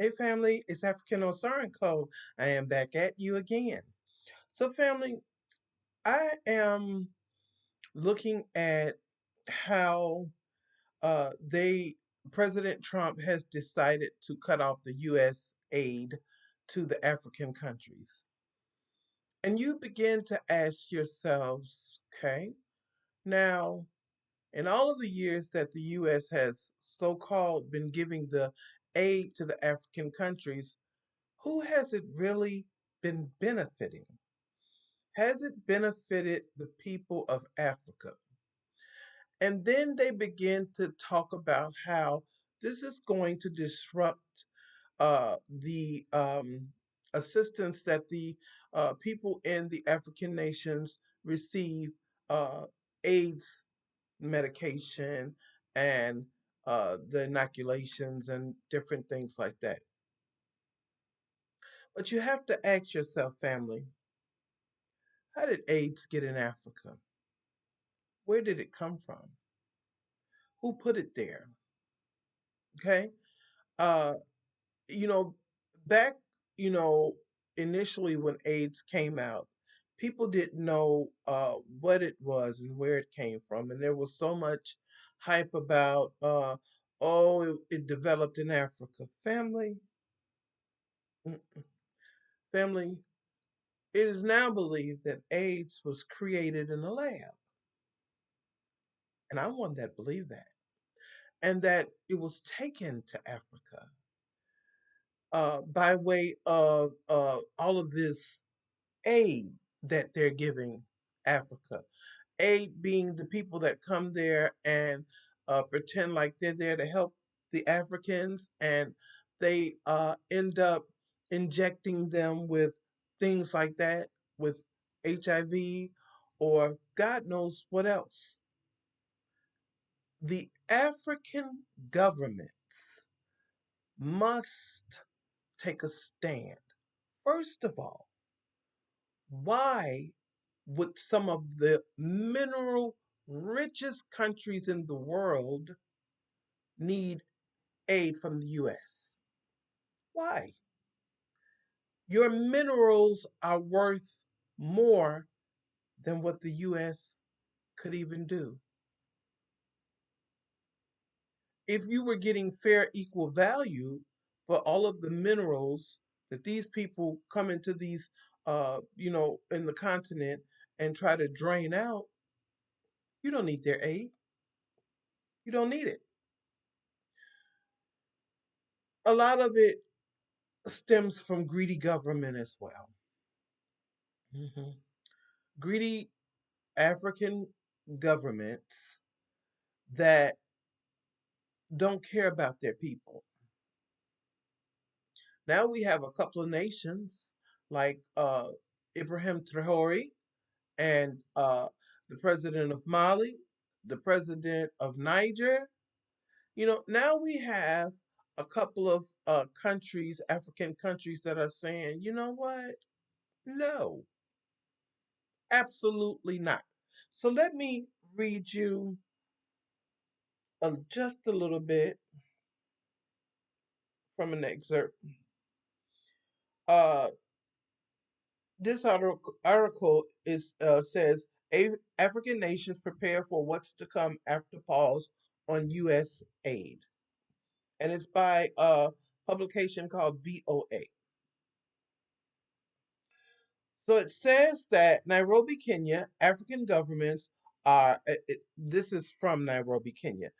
Hey family, it's African Osara Co. I am back at you again. So family, I am looking at how they President Trump has decided to cut off the US aid to the African countries. And you begin to ask yourselves, okay, now in all of the years that the US has so-called been giving the aid to the African countries, who has it really been benefiting? Has it benefited the people of Africa? And then they begin to talk about how this is going to disrupt the assistance that the people in the African nations receive, uh, AIDS medication and the inoculations and different things like that. But you have to ask yourself, family, how did AIDS get in Africa? Where did it come from? Who put it there? Okay. Uh, you know, back, you know, initially when AIDS came out, people didn't know what it was and where it came from. And there was so much hype about, oh, it developed in Africa. Mm, family, it is now believed that AIDS was created in a lab. And I'm one that believe that. And that it was taken to Africa by way of all of this aid that they're giving Africa. Aid being the people that come there and pretend like they're there to help the Africans, and they end up injecting them with things like that, with HIV or God knows what else. The African governments must take a stand. First of all, why would some of the mineral richest countries in the world need aid from the US? Why? Your minerals are worth more than what the US could even do. If you were getting fair, equal value for all of the minerals that these people come into these, in the continent and try to drain out, you don't need their aid. You don't need it. A lot of it stems from greedy government as well. Mhm. Greedy African governments that don't care about their people. Now we have a couple of nations like Ibrahim Traore and the president of Mali, the president of Niger. Now we have a couple of countries, African countries, that are saying, you know what? No, absolutely not. So let me read you just a little bit from an excerpt. Uh, this article is says African nations prepare for what's to come after pause on U.S. aid. and it's by a publication called VOA. So it says that Nairobi, Kenya, African governments this is from Nairobi, Kenya.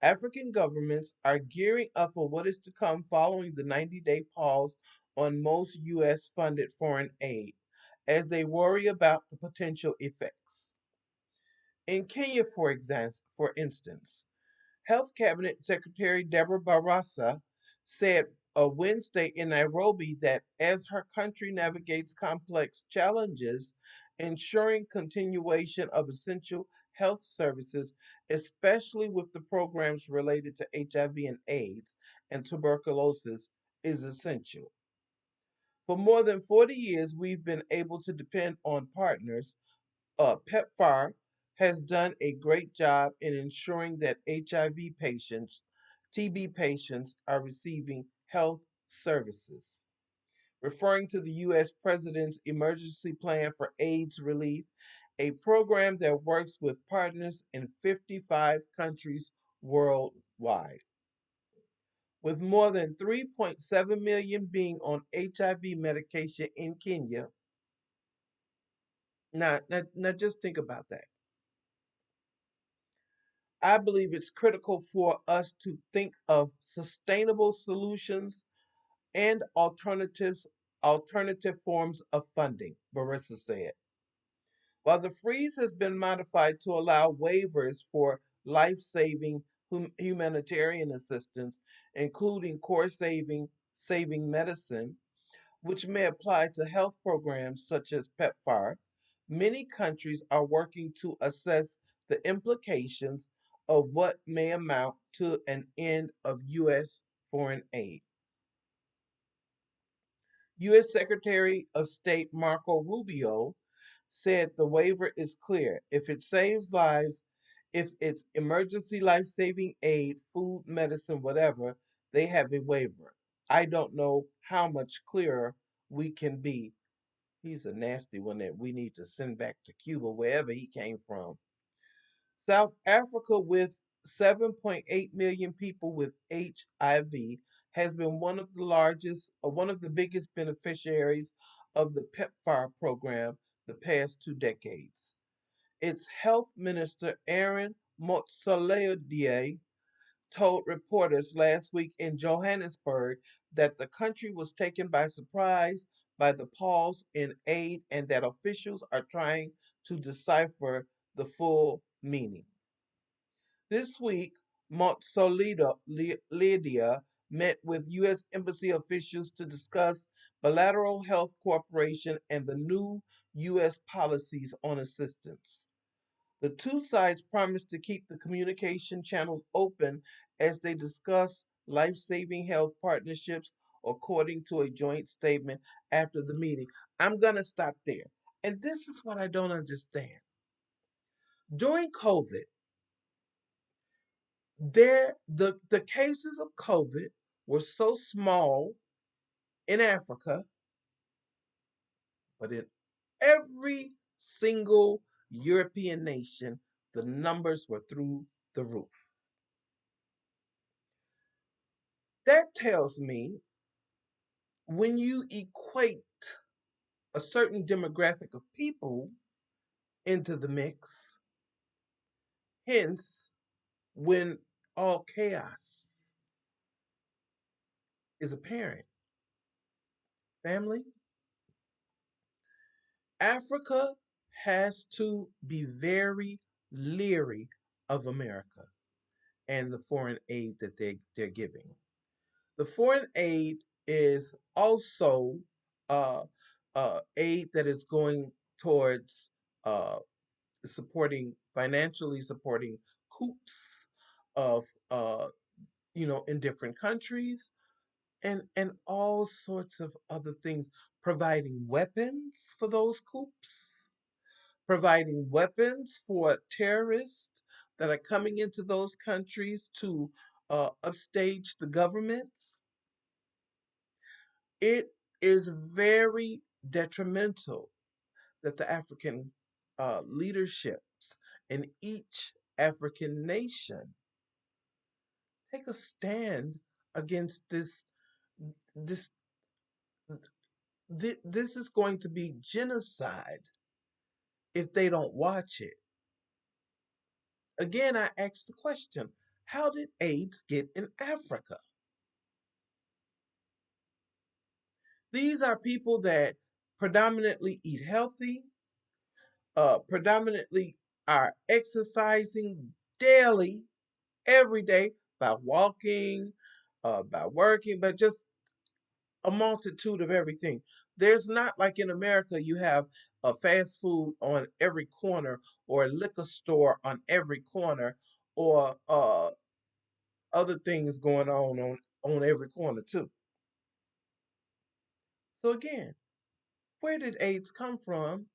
African governments are gearing up for what is to come following the 90-day pause on most U.S. funded foreign aid as they worry about the potential effects. In Kenya, for instance, Health Cabinet Secretary Deborah Barasa said Wednesday in Nairobi that as her country navigates complex challenges, ensuring continuation of essential health services, especially with the programs related to HIV and AIDS and tuberculosis, is essential. For more than 40 years, we've been able to depend on partners. PEPFAR has done a great job in ensuring that HIV patients, TB patients, are receiving health services. Referring to the U.S. President's Emergency Plan for AIDS Relief, a program that works with partners in 55 countries worldwide. With more than 3.7 million being on HIV medication in Kenya, now just think about that. I believe it's critical for us to think of sustainable solutions and alternative forms of funding, Barissa said. While the freeze has been modified to allow waivers for life-saving humanitarian assistance, including core saving medicine, which may apply to health programs such as PEPFAR, many countries are working to assess the implications of what may amount to an end of U.S. foreign aid. U.S. Secretary of State Marco Rubio said the waiver is clear. If it saves lives, if it's emergency life saving aid, food, medicine, whatever, they have a waiver. I don't know how much clearer we can be. He's a nasty one that we need to send back to Cuba, wherever he came from. South Africa, with 7.8 million people with HIV, has been one of the biggest beneficiaries of the PEPFAR program the past 2 decades. Its health minister, Aaron Motsoaledi, told reporters last week in Johannesburg that the country was taken by surprise by the pause in aid and that officials are trying to decipher the full meaning. This week, Motsoaledi met with U.S. Embassy officials to discuss bilateral health cooperation and the new U.S. policies on assistance. The two sides promised to keep the communication channels open as they discuss life saving health partnerships, according to a joint statement after the meeting. I'm going to stop there. And this is what I don't understand. During COVID, the cases of COVID were so small in Africa, but in every single European nation, the numbers were through the roof. That tells me when you equate a certain demographic of people into the mix, hence, when all chaos is apparent, family, Africa has to be very leery of America and the foreign aid that they're giving. The foreign aid is also uh, aid that is going towards financially supporting coups of in different countries, and all sorts of other things, providing weapons for those coups, providing weapons for terrorists that are coming into those countries to upstage the governments. It is very detrimental that the African leaderships in each African nation take a stand against this this is going to be genocide if they don't watch it. Again, I ask the question, how did AIDS get in Africa? These are people that predominantly eat healthy, predominantly are exercising daily, every day by walking, by working, but just a multitude of everything. There's not like in America, you have a fast food on every corner or a liquor store on every corner or other things going on every corner too. So again, where did AIDS come from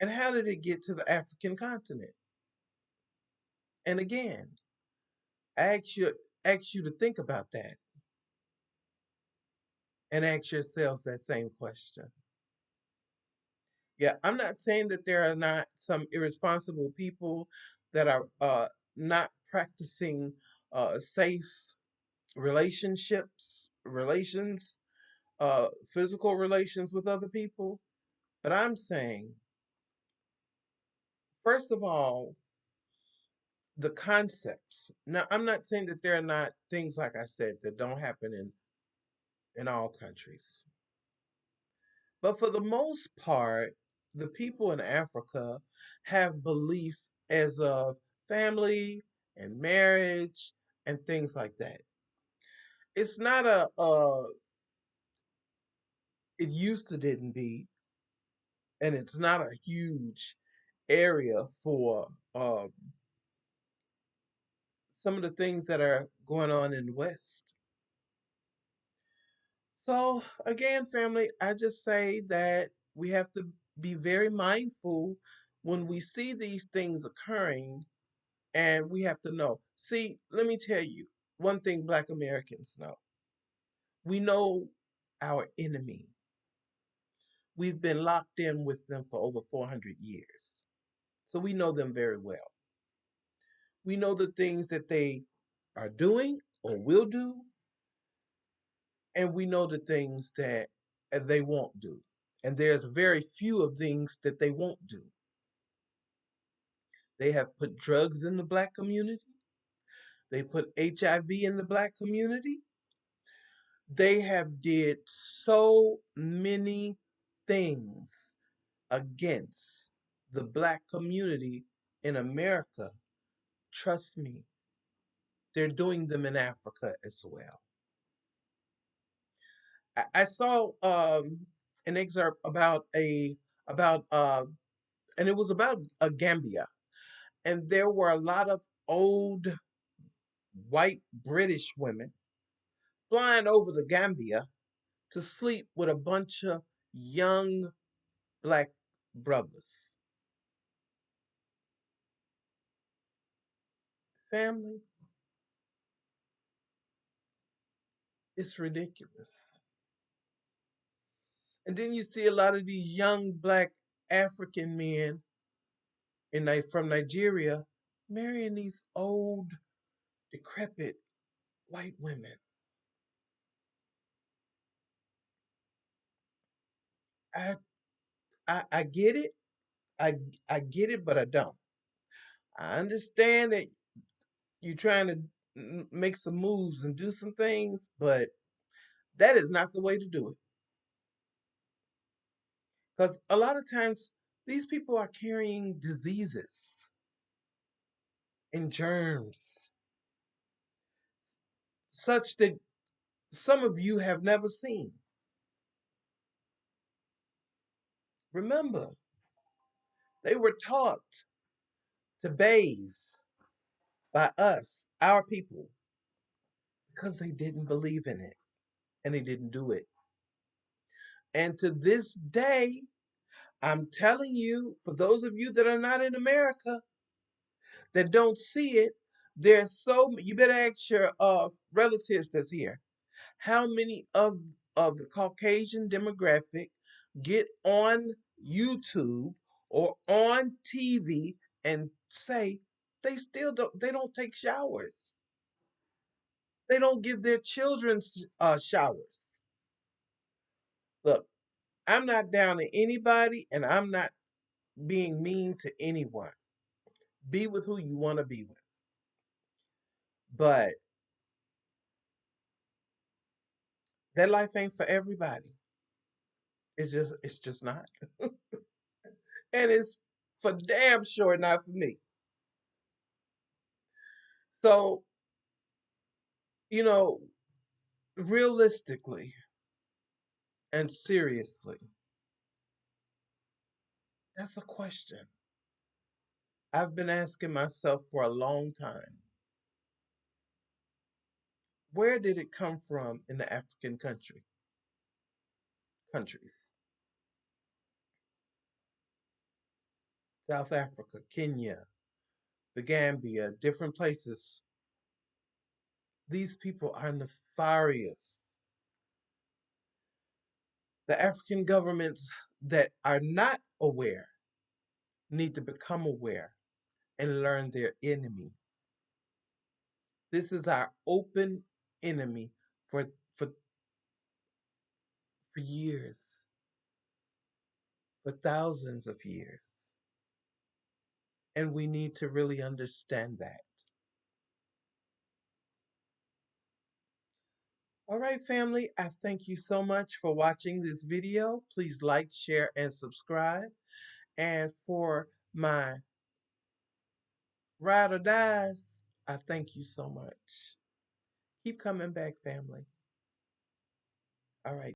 and how did it get to the African continent? And again, I ask you to think about that and ask yourselves that same question. Yeah, I'm not saying that there are not some irresponsible people that are not practicing safe relations, physical relations with other people. But I'm saying, first of all, the concepts. Now, I'm not saying that there are not things, like I said, that don't happen in all countries. But for the most part, the people in Africa have beliefs as of family and marriage and things like that. It's not it used to didn't be, and it's not a huge area for some of the things that are going on in the West. So, again, family, I just say that we have to be very mindful when we see these things occurring, and we have to know. See, let me tell you one thing Black Americans know. We know our enemy. We've been locked in with them for over 400 years. So we know them very well. We know the things that they are doing or will do, and we know the things that they won't do. And there's very few of things that they won't do. They have put drugs in the Black community. They put HIV in the Black community. They have did so many things against the Black community in America. Trust me, they're doing them in Africa as well. I saw an excerpt about a about and it was about a Gambia, and there were a lot of old white British women flying over the Gambia to sleep with a bunch of young Black brothers. Family, it's ridiculous. And then you see a lot of these young Black African men from Nigeria marrying these old, decrepit white women. I I get it. I I get it, but I don't. I understand that you're trying to make some moves and do some things, but that is not the way to do it. Because a lot of times these people are carrying diseases and germs, such that some of you have never seen. Remember, they were taught to bathe by us, our people, because they didn't believe in it and they didn't do it. And to this day, I'm telling you, for those of you that are not in America, that don't see it, there's you better ask your relatives that's here. How many of the Caucasian demographic get on YouTube or on TV and say they don't take showers? They don't give their children showers. Look, I'm not down to anybody and I'm not being mean to anyone. Be with who you want to be with. But that life ain't for everybody. It's just not. And it's for damn sure not for me. So, you know, realistically and seriously, that's a question I've been asking myself for a long time. Where did it come from in the African countries? South Africa, Kenya, the Gambia, different places. These people are nefarious. The African governments that are not aware need to become aware and learn their enemy. This is our open enemy for for for years, for thousands of years. And we need to really understand that. All right, family, I thank you so much for watching this video. Please like, share, and subscribe. And for my ride or dies, I thank you so much. Keep coming back, family. All right.